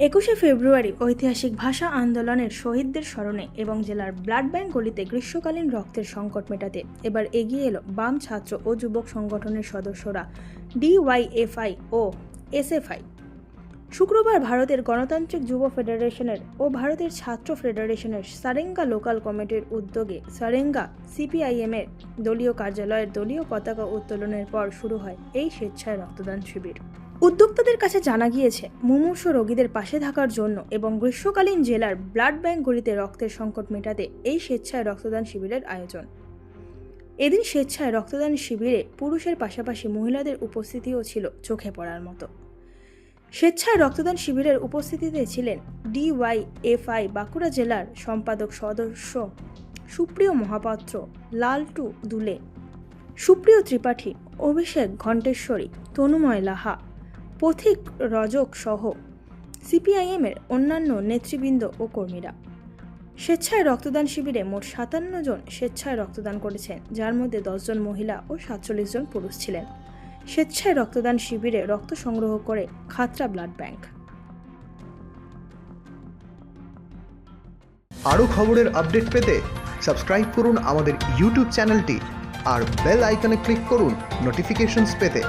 21শে ফেব্রুয়ারি ঐতিহাসিক ভাষা আন্দোলনের শহীদদের স্মরণে এবং জেলার ব্লাড ব্যাঙ্কগুলিতে গ্রীষ্মকালীন রক্তের সংকট মেটাতে এবার এগিয়ে এলো বাম ছাত্র ও যুবক সংগঠনের সদস্যরা ডিওয়াইএফআই ও এসএফআই। শুক্রবার ভারতের গণতান্ত্রিক যুব ফেডারেশনের ও ভারতের ছাত্র ফেডারেশনের সারেঙ্গা লোকাল কমিটির উদ্যোগে সারেঙ্গা সিপিআইএমের দলীয় কার্যালয়ের দলীয় পতাকা উত্তোলনের পর শুরু হয় এই স্বেচ্ছায় রক্তদান শিবির। উদ্যোক্তাদের কাছে জানা গিয়েছে, মুমূর্ষু রোগীদের পাশে থাকার জন্য এবং গ্রীষ্মকালীন জেলার ব্লাড ব্যাঙ্কগুলিতে রক্তের সংকট মেটাতে এই স্বেচ্ছায় রক্তদান শিবিরের আয়োজন। এদিন স্বেচ্ছায় রক্তদান শিবিরে পুরুষের পাশাপাশি মহিলাদের উপস্থিতিও ছিল চোখে পড়ার মতো। স্বেচ্ছায় রক্তদান শিবিরের উপস্থিতিতে ছিলেন ডিওয়াইএফআই বাঁকুড়া জেলার সম্পাদক সদস্য সুপ্রিয় মহাপাত্র, লালটু দুলে, সুপ্রিয় ত্রিপাঠী, অভিষেক ঘণ্টেশ্বরী, তনুময় লাহা, পথিক রজক সহ সিপিআইএমের অন্যান্য নেতৃবৃন্দ ও কর্মীরা। স্বেচ্ছায় রক্তদান শিবিরে মোট 57 জন স্বেচ্ছায় রক্তদান করেছেন, যার মধ্যে 10 জন মহিলা ও 47 জন পুরুষ ছিলেন। স্বেচ্ছায় রক্তদান শিবিরে রক্ত সংগ্রহ করে খাতড়া ব্লাড ব্যাংক। আরও খবরের আপডেট পেতে সাবস্ক্রাইব করুন আমাদের ইউটিউব চ্যানেলটি আর বেল আইকনে ক্লিক করুন নোটিফিকেশনস পেতে।